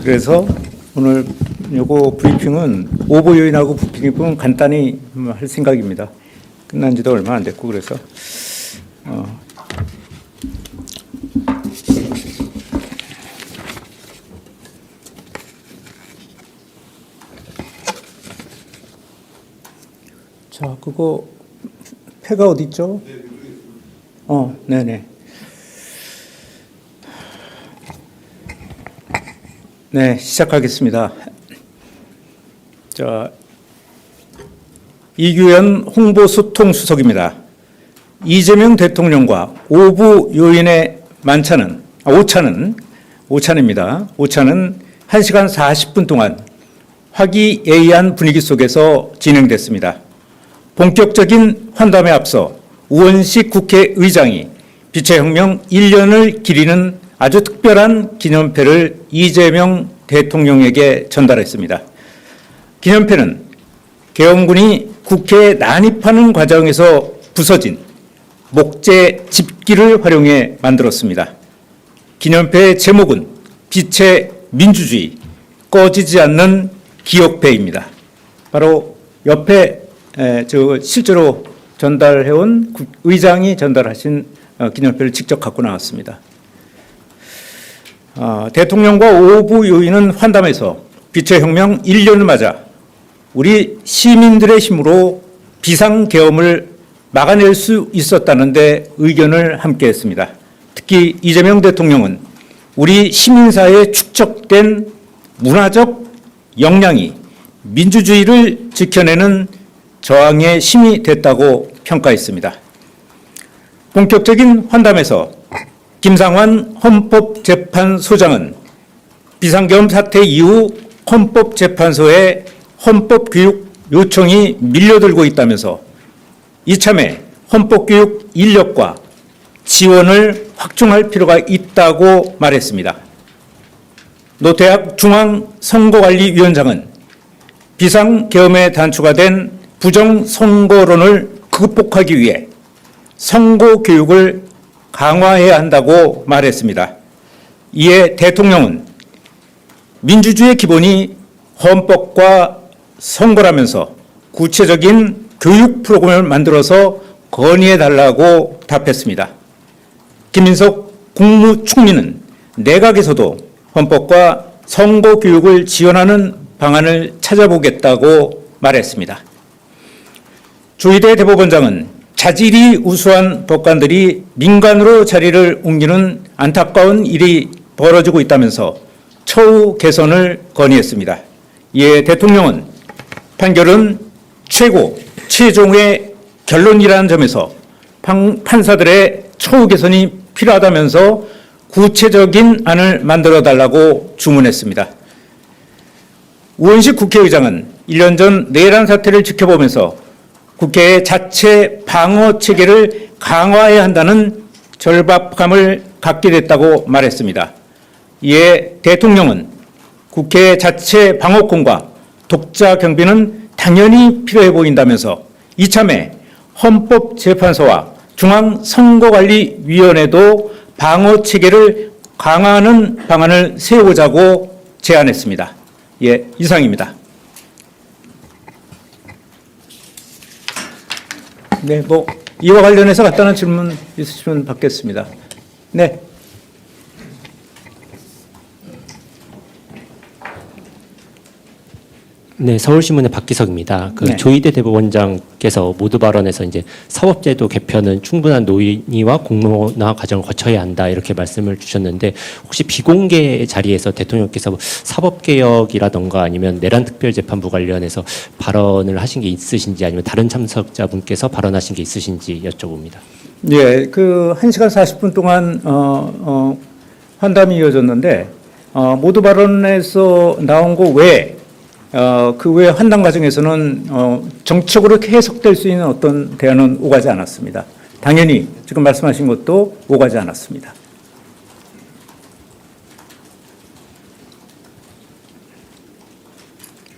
그래서 오늘 요거 브리핑은 오보 요인하고 브리핑은 간단히 할 생각입니다. 끝난 지도 얼마 안 됐고 그래서 자, 그거 패가 어디 있죠? 네네. 네, 시작하겠습니다. 자, 이규현 홍보소통수석입니다. 이재명 대통령과 오부 요인의 오차는 1시간 40분 동안 화기애애한 분위기 속에서 진행됐습니다. 본격적인 환담에 앞서 우원식 국회의장이 빛의 혁명 1년을 기리는 아주 특별한 기념패를 이재명 대통령에게 전달했습니다. 기념패는 계엄군이 국회에 난입하는 과정에서 부서진 목재 집기를 활용해 만들었습니다. 기념패의 제목은 빛의 민주주의, 꺼지지 않는 기억패입니다. 바로 옆에 실제로 전달해온 의장이 전달하신 기념패를 직접 갖고 나왔습니다. 대통령과 오부 요인은 환담에서 빛의 혁명 1년을 맞아 우리 시민들의 힘으로 비상계엄을 막아낼 수 있었다는 데 의견을 함께했습니다. 특히 이재명 대통령은 우리 시민사회에 축적된 문화적 역량이 민주주의를 지켜내는 저항의 힘이 됐다고 평가했습니다. 본격적인 환담에서 김상환 헌법재판소장은 비상계엄 사태 이후 헌법재판소에 헌법교육 요청이 밀려들고 있다면서 이참에 헌법교육 인력과 지원을 확충할 필요가 있다고 말했습니다. 노태학 중앙선거관리위원장은 비상계엄에 단초가 된 부정선거론을 극복하기 위해 선거교육을 강화해야 한다고 말했습니다. 이에 대통령은 민주주의의 기본이 헌법과 선거라면서 구체적인 교육 프로그램을 만들어서 건의해달라고 답했습니다. 김민석 국무총리는 내각에서도 헌법과 선거교육을 지원하는 방안을 찾아보겠다고 말했습니다. 조희대 대법원장은 자질이 우수한 법관들이 민간으로 자리를 옮기는 안타까운 일이 벌어지고 있다면서 처우 개선을 건의했습니다. 이에 대통령은 판결은 최종의 결론이라는 점에서 판사들의 처우 개선이 필요하다면서 구체적인 안을 만들어달라고 주문했습니다. 우원식 국회의장은 1년 전 내란 사태를 지켜보면서 국회의 자체 방어 체계를 강화해야 한다는 절박함을 갖게 됐다고 말했습니다. 이에 대통령은 국회 자체 방어권과 독자 경비는 당연히 필요해 보인다면서 이참에 헌법재판소와 중앙선거관리위원회도 방어 체계를 강화하는 방안을 세우자고 제안했습니다. 예, 이상입니다. 네, 이와 관련해서 간단한 질문 있으시면 받겠습니다. 네. 네, 서울신문의 박기석입니다. 네. 조희대 대법원장께서 모두 발언에서 이제 사법제도 개편은 충분한 논의와 공론화 과정을 거쳐야 한다 이렇게 말씀을 주셨는데 혹시 비공개 자리에서 대통령께서 사법개혁이라던가 아니면 내란특별재판부 관련해서 발언을 하신 게 있으신지 아니면 다른 참석자분께서 발언하신 게 있으신지 여쭤봅니다. 예, 1시간 40분 동안 환담이 이어졌는데 모두 발언에서 나온 거 외에 그 외 환담 과정에서는 정책으로 해석될 수 있는 어떤 대안은 오가지 않았습니다. 당연히 지금 말씀하신 것도 오가지 않았습니다.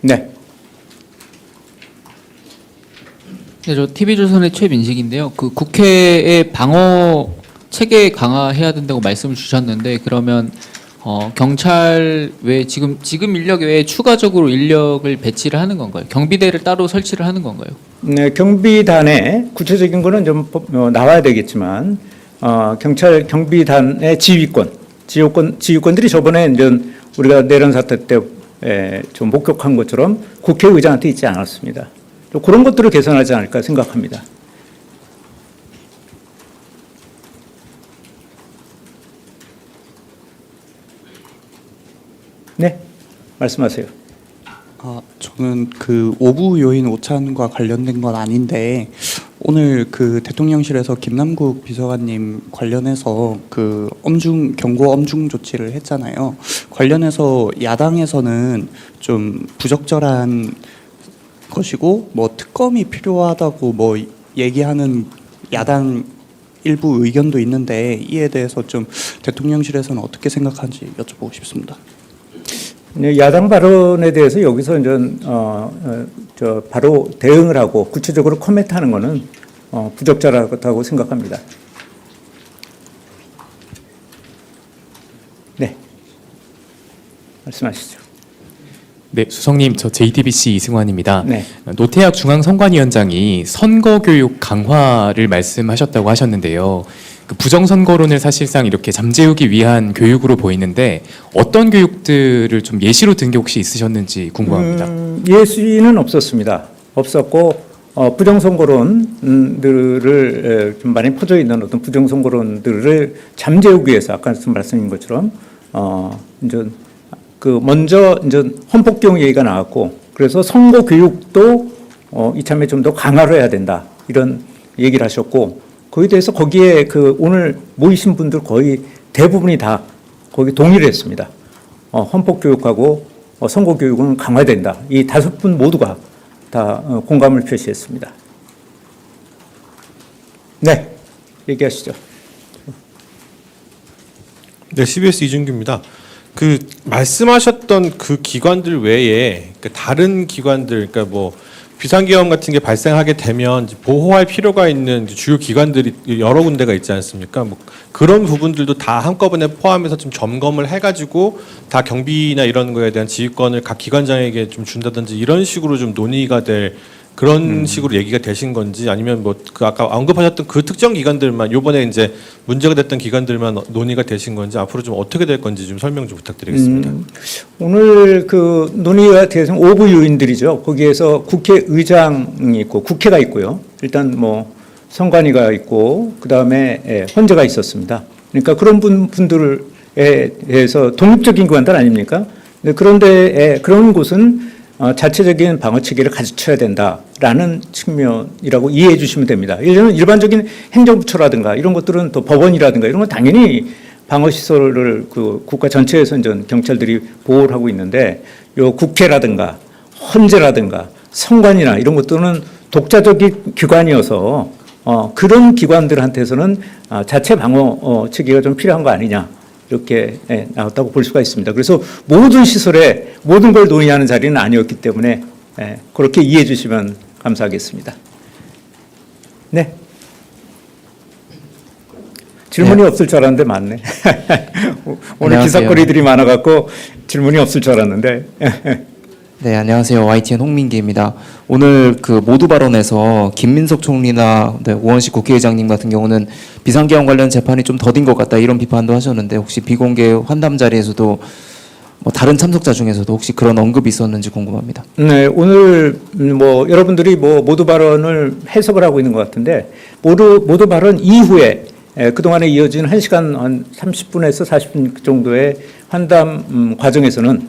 네. 네, 저 TV조선의 최민식인데요. 그 국회의 방어 체계 강화해야 된다고 말씀을 주셨는데 그러면 경찰 외 지금 인력 외에 추가적으로 인력을 배치를 하는 건가요? 경비대를 따로 설치를 하는 건가요? 네, 경비단에 구체적인 거는 좀 나와야 되겠지만 경찰 경비단의 지휘권들이 저번에 이제 우리가 내란 사태 때 좀 목격한 것처럼 국회의장한테 있지 않았습니다. 또 그런 것들을 개선하지 않을까 생각합니다. 네, 말씀하세요. 저는 그 오부 요인 오찬과 관련된 건 아닌데 오늘 그 대통령실에서 김남국 비서관님 관련해서 그 경고 엄중 조치를 했잖아요. 관련해서 야당에서는 좀 부적절한 것이고 뭐 특검이 필요하다고 뭐 얘기하는 야당 일부 의견도 있는데 이에 대해서 좀 대통령실에서는 어떻게 생각하는지 여쭤보고 싶습니다. 네, 야당 발언에 대해서 여기서 이제 바로 대응을 하고 구체적으로 코멘트하는 것은 부적절하다고 생각합니다. 네, 말씀하시죠. 네, 수석님, 저 JTBC 이승환입니다. 네. 노태학 중앙선관위원장이 선거교육 강화를 말씀하셨다고 하셨는데요. 그 부정선거론을 사실상 이렇게 잠재우기 위한 교육으로 보이는데 어떤 교육들을 좀 예시로 든 게 혹시 있으셨는지 궁금합니다. 예시는 없었습니다. 없었고 부정선거론들을 좀 많이 퍼져 있는 어떤 부정선거론들을 잠재우기 위해서 아까 말씀인 것처럼 이제 먼저 이제 헌법개혁 얘기가 나왔고 그래서 선거 교육도 이참에 좀 더 강화를 해야 된다 이런 얘기를 하셨고 거기에 대해서 거기에 오늘 모이신 분들 거의 대부분이 다 거기 동의를 했습니다. 헌법교육하고 선거교육은 강화된다. 이 5분 모두가 다 공감을 표시했습니다. 네, 얘기하시죠. 네, CBS 이준규입니다. 그 말씀하셨던 그 기관들 외에 다른 기관들, 그러니까 뭐 비상계엄 같은 게 발생하게 되면 보호할 필요가 있는 주요 기관들이 여러 군데가 있지 않습니까? 뭐 그런 부분들도 다 한꺼번에 포함해서 좀 점검을 해가지고 다 경비나 이런 거에 대한 지휘권을 각 기관장에게 좀 준다든지 이런 식으로 좀 논의가 될 그런 식으로 얘기가 되신 건지 아니면 뭐 그 아까 언급하셨던 그 특정 기관들만 요번에 이제 문제가 됐던 기관들만 논의가 되신 건지 앞으로 좀 어떻게 될 건지 좀 설명 좀 부탁드리겠습니다. 오늘 그 논의가 대상 5부 요인들이죠. 거기에서 국회의장이 있고 국회가 있고요. 일단 뭐 선관위가 있고 그 다음에 헌재가 있었습니다. 그러니까 그런 분들에 대해서 독립적인 기관들 아닙니까? 그런데 그런 곳은 자체적인 방어 체계를 갖춰야 된다라는 측면이라고 이해해 주시면 됩니다. 예를 들면 일반적인 행정부처라든가 이런 것들은 또 법원이라든가 이런 건 당연히 방어 시설을 그 국가 전체에서 이제 경찰들이 보호를 하고 있는데 요 국회라든가 헌재라든가 선관이나 이런 것들은 독자적인 기관이어서 그런 기관들한테서는 자체 방어 체계가 좀 필요한 거 아니냐. 이렇게 나왔다고 볼 수가 있습니다. 그래서 모든 시설에 모든 걸 논의하는 자리는 아니었기 때문에 그렇게 이해해 주시면 감사하겠습니다. 네. 질문이 없을 줄 알았는데 많네. 오늘 안녕하세요. 기사거리들이 많아갖고 질문이 없을 줄 알았는데. 네, 안녕하세요. YTN 홍민기입니다. 오늘 그 모두 발언에서 김민석 총리나 오원식 국회의장님 같은 경우는 비상계엄 관련 재판이 좀 더딘 것 같다 이런 비판도 하셨는데 혹시 비공개 환담 자리에서도 뭐 다른 참석자 중에서도 혹시 그런 언급이 있었는지 궁금합니다. 네, 오늘 뭐 여러분들이 뭐 모두 발언을 해석을 하고 있는 것 같은데 모두 발언 이후에 그동안에 이어진 1시간 한 30분에서 40분 정도의 환담 과정에서는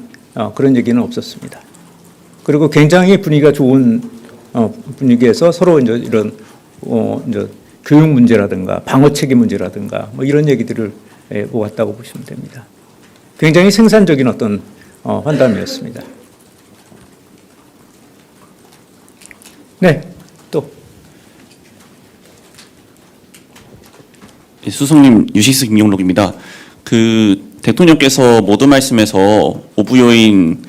그런 얘기는 없었습니다. 그리고 굉장히 분위기가 좋은 분위기에서 서로 이제 이런 이제 교육 문제라든가 방어 체계 문제라든가 뭐 이런 얘기들을 오갔다고 보시면 됩니다. 굉장히 생산적인 어떤 환담이었습니다. 네, 또. 수석님, 유식스 김용록입니다. 그 대통령께서 모두 말씀에서 오부요인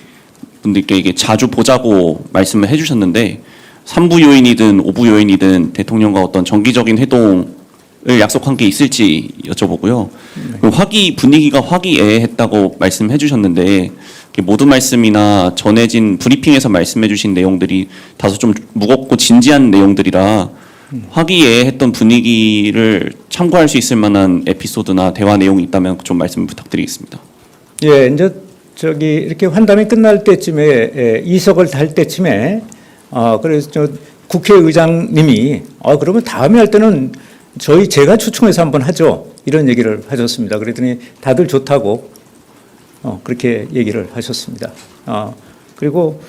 분들께 이게 자주 보자고 말씀을 해주셨는데 삼부 요인이든 오부 요인이든 대통령과 어떤 정기적인 회동을 약속한 게 있을지 여쭤보고요. 그리고 분위기가 화기애애했다고 말씀해 주셨는데 모두 말씀이나 전해진 브리핑에서 말씀해 주신 내용들이 다소 좀 무겁고 진지한 내용들이라 화기애애했던 분위기를 참고할 수 있을 만한 에피소드나 대화 내용이 있다면 좀 말씀 부탁드리겠습니다. 예, 이제 이렇게 환담이 끝날 때쯤에 이석을 달 때쯤에 그래서 국회의장님이 그러면 다음에 할 때는 제가 초청해서 한번 하죠. 이런 얘기를 하셨습니다. 그랬더니 다들 좋다고 그렇게 얘기를 하셨습니다. 그리고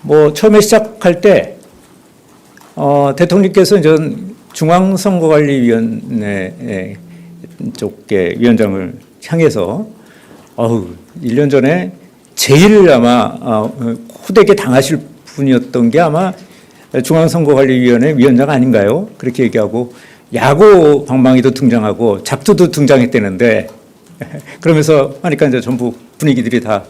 뭐 처음에 시작할 때 대통령께서 이제 중앙선거관리위원회 쪽에 위원장을 향해서 1년 전에 제일 아마 호되게 당하실 분이었던 게 아마 중앙선거관리위원회 위원장 아닌가요? 그렇게 얘기하고 야구 방망이도 등장하고 작두도 등장했다는데 그러면서 하니까 이제 전부 분위기들이 다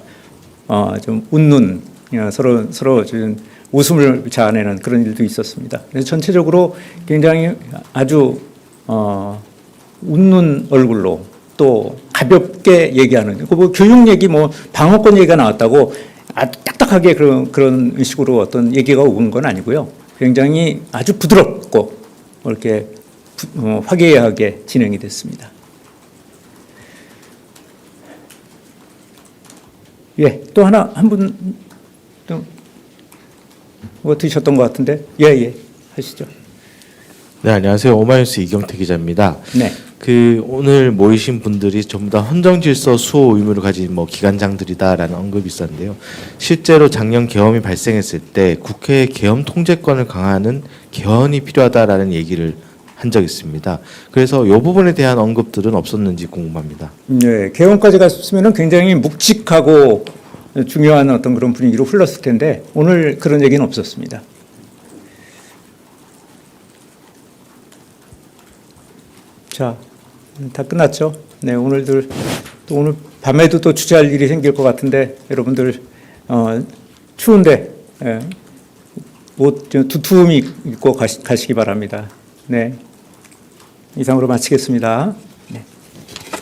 좀 웃는 서로 좀 웃음을 자아내는 그런 일도 있었습니다. 그래서 전체적으로 굉장히 아주 웃는 얼굴로 또 가볍게 얘기하는 뭐 교육 얘기 뭐 방어권 얘기가 나왔다고 딱딱하게 그런 식으로 어떤 얘기가 오는 건 아니고요. 굉장히 아주 부드럽고 이렇게 화기애애하게 진행이 됐습니다. 예, 또 한 분 뭐 드셨던 것 같은데 예, 하시죠. 네, 안녕하세요. 오마이뉴스 이경태 기자입니다. 네. 오늘 모이신 분들이 전부 다 헌정질서 수호 의무를 가진 기관장들이다라는 언급이 있었는데요. 실제로 작년 계엄이 발생했을 때 국회의 계엄 통제권을 강화하는 개헌이 필요하다라는 얘기를 한 적이 있습니다. 그래서 이 부분에 대한 언급들은 없었는지 궁금합니다. 네, 개헌까지 갔으면 굉장히 묵직하고 중요한 어떤 그런 분위기로 흘렀을 텐데 오늘 그런 얘기는 없었습니다. 자, 다 끝났죠? 네, 또 오늘 밤에도 또 취재할 일이 생길 것 같은데 여러분들 추운데 옷 두툼히 입고 가시기 바랍니다. 네, 이상으로 마치겠습니다.